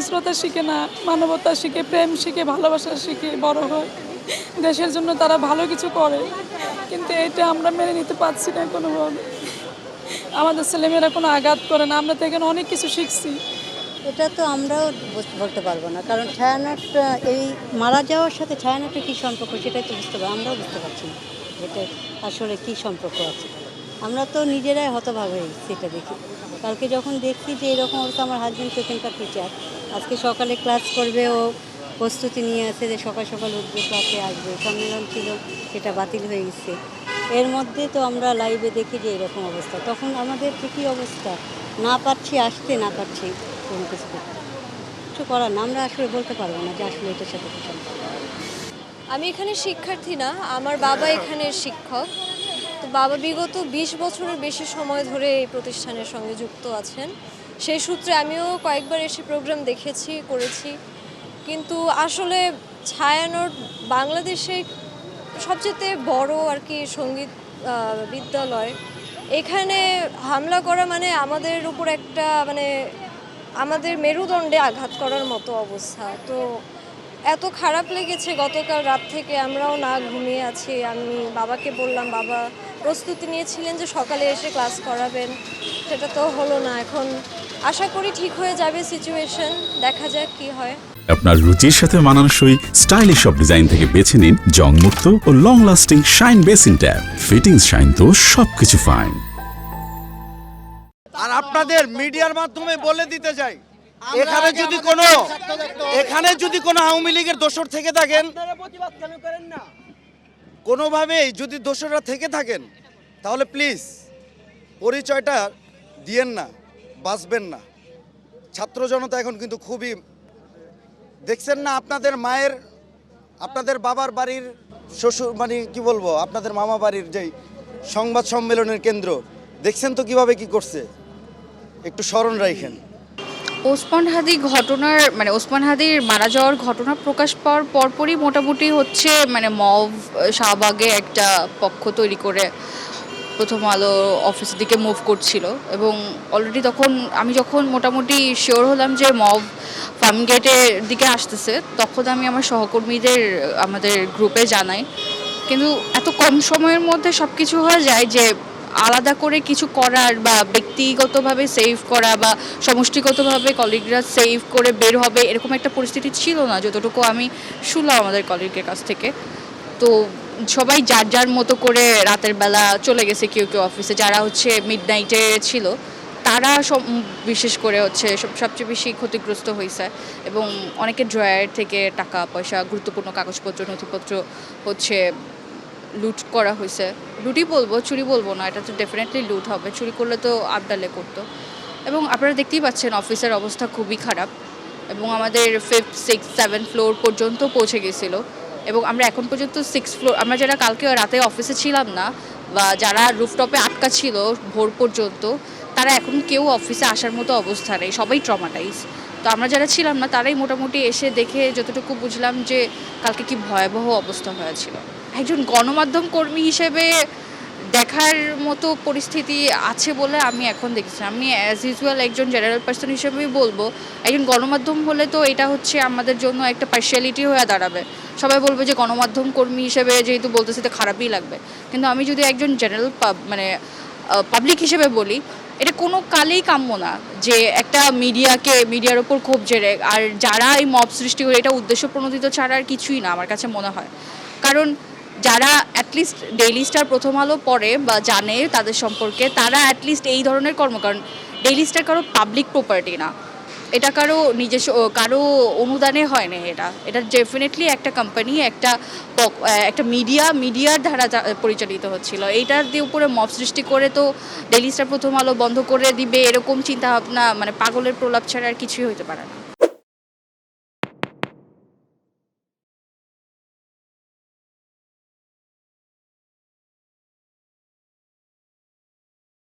শ্রদ্ধা শিখে না, মানবতা শিখে, প্রেম শিখে, ভালোবাসা শিখে বড় হয়। দেশের জন্য তারা ভালো কিছু করে, কিন্তু এটা আমরা মেনে নিতে পারছি না কোনোভাবে। আমাদের ছেলেমেয়েরা কোনো আঘাত করে না, আমরা তো এখানে অনেক কিছু শিখছি। এটা তো আমরাও বলতে পারবো না, কারণ ছায়ানট এই মারা যাওয়ার সাথে ছায়ানটের কী সম্পর্ক সেটাই তো বুঝতে পারি, আমরাও বুঝতে পারছি না এটা আসলে কী সম্পর্ক আছে। আমরা তো নিজেরাই হতভাগ হয়ে গেছি এটা দেখি। কালকে যখন দেখছি যে এরকম অবস্থা, আমার হাজব্যান্ড সেখানকার টিচার, আজকে সকালে ক্লাস করবে, ও প্রস্তুতি নিয়ে আছে যে সকাল সকাল উঠবে, ক্লাসে আসবে, সম্মেলন ছিল সেটা বাতিল হয়ে গেছে। এর মধ্যে তো আমরা লাইভে দেখি যে এরকম অবস্থা, তখন আমাদের কী অবস্থা, না পারছি আসতে, না পারছি কোনো কিছু করতে, কিছু করার না। আমরা আসলে বলতে পারবো না যে আসলে এটার সাথে কী সম্পর্ক। আমি এখানে শিক্ষার্থী না, আমার বাবা এখানের শিক্ষক। তো বাবা বিগত 20 বছরের বেশি সময় ধরে এই প্রতিষ্ঠানের সঙ্গে যুক্ত আছেন। সেই সূত্রে আমিও কয়েকবার এসে প্রোগ্রাম দেখেছি, করেছি। কিন্তু আসলে ছায়ানট বাংলাদেশে সবচেয়ে বড় আর কি সঙ্গীত বিদ্যালয়। এখানে হামলা করা মানে আমাদের উপর একটা মানে আমাদের মেরুদণ্ডে আঘাত করার মতো অবস্থা। তো এত খারাপ লেগেছে, গতকাল রাত থেকে আমরাও না ঘুমিয়ে আছি। আমি বাবাকে বললাম, বাবা প্রস্তুতি নিয়েছিলেন যে সকালে এসে ক্লাস করাবেন, সেটা তো হলো না। এখন আশা করি ঠিক হয়ে যাবে সিচুয়েশন, দেখা যাক কি হয়। আপনার রুচির সাথে মানানসই স্টাইলিশ সব ডিজাইন থেকে বেছে নিন জংমুক্ত ও long lasting shine basin tap. Fittings shine তো সবকিছু ফাইন। আর আপনাদের মিডিয়ার মাধ্যমে বলে দিতে চাই, এখানে যদি কোনো আওয়ামী লীগের দোসর থেকে থাকেন, কোনোভাবেই যদি দোসররা থেকে থাকেন, তাহলে প্লিজ পরিচয়টা দিয়েন না, বাঁচবেন না। ছাত্র জনতা এখন কিন্তু খুবই, দেখছেন না আপনাদের মায়ের, আপনাদের বাবার বাড়ির শ্বশুর, মানে কি বলবো, আপনাদের মামা বাড়ির যেই সংবাদ সম্মেলনের কেন্দ্র, দেখছেন তো কিভাবে কি করছে, একটু স্মরণ রাখেন। ওসমান হাদি ঘটনার মানে ওসমান হাদির মারা যাওয়ার ঘটনা প্রকাশ পাওয়ার পরপরই মোটামুটি হচ্ছে মানে মব শাহবাগে একটা পক্ষ তৈরি করে প্রথম আলো অফিসের দিকে মুভ করছিল, এবং অলরেডি তখন আমি যখন মোটামুটি শিওর হলাম যে মব ফার্ম গেটের দিকে আসতেছে, তখন আমি আমার সহকর্মীদের আমাদের গ্রুপে জানাই। কিন্তু এত কম সময়ের মধ্যে সব কিছু হয়ে যায় যে আলাদা করে কিছু করার বা ব্যক্তিগতভাবে সেভ করা বা সমষ্টিগতভাবে কলিগরা সেভ করে বের হবে এরকম একটা পরিস্থিতি ছিল না, যতটুকু আমি শুনলাম আমাদের কলিগের কাছ থেকে। তো সবাই যার যার মতো করে রাতের বেলা চলে গেছে, কেউ কেউ অফিসে, যারা হচ্ছে মিডনাইটে ছিল তারা বিশেষ করে হচ্ছে সবচেয়ে বেশি ক্ষতিগ্রস্ত হয়েছে, এবং অনেকের ড্রয়ার থেকে টাকা পয়সা, গুরুত্বপূর্ণ কাগজপত্র, নথিপত্র হচ্ছে লুট করা হয়েছে। লুটই বলবো, চুরি বলবো না, এটা তো ডেফিনেটলি লুট হবে, চুরি করলে তো আবদালে করতো। এবং আপনারা দেখতেই পাচ্ছেন অফিসের অবস্থা খুবই খারাপ, এবং আমাদের 5th 6th 7th ফ্লোর পর্যন্ত পৌঁছে গেছিলো, এবং আমরা এখন পর্যন্ত 6th ফ্লোর, আমরা যারা কালকে রাতে অফিসে ছিলাম না বা যারা রুফটপে আটকা ছিল ভোর পর্যন্ত, তারা এখন কেউ অফিসে আসার মতো অবস্থা নেই, সবাই ট্রমাটাইজ। তো আমরা যারা ছিলাম না তারাই মোটামুটি এসে দেখে যতটুকু বুঝলাম যে কালকে কি ভয়াবহ অবস্থা হয়েছিল। একজন গণমাধ্যম কর্মী হিসেবে দেখার মতো পরিস্থিতি আছে বলে আমি এখন দেখছি। আমি অ্যাজ ইউজুয়াল একজন জেনারেল পার্সন হিসেবেই বলবো, একজন গণমাধ্যম হলে তো এটা হচ্ছে আমাদের জন্য একটা পার্শিয়ালিটি হয়ে দাঁড়াবে। সবাই বলবে যে গণমাধ্যম কর্মী হিসেবে যেহেতু বলতেছে তো খারাপই লাগবে, কিন্তু আমি যদি একজন জেনারেল মানে পাবলিক হিসেবে বলি, এটা কোনো কালেই কাম্য না যে একটা মিডিয়ার ওপর ক্ষোভ জেরে আর যারা এই মব সৃষ্টি করে, এটা উদ্দেশ্য প্রণোদিত ছাড়া আর কিছুই না আমার কাছে মনে হয়। কারণ যারা অ্যাটলিস্ট ডেইলি স্টার, প্রথম আলো পড়ে বা জানে তাদের সম্পর্কে, তারা অ্যাটলিস্ট এই ধরনের কারণ ডেইলি স্টার কারো পাবলিক প্রপার্টি না, এটা কারো নিজস্ব কারো অনুদানে হয় না, এটা ডেফিনেটলি একটা কোম্পানি, একটা মিডিয়ার দ্বারা পরিচালিত হচ্ছিল। এইটার দিয়ে উপরে মব সৃষ্টি করে তো ডেইলি স্টার, প্রথম আলো বন্ধ করে দিবে এরকম চিন্তাভাবনা মানে পাগলের প্রলাপ ছাড়া আর কিছুই হতে পারে না।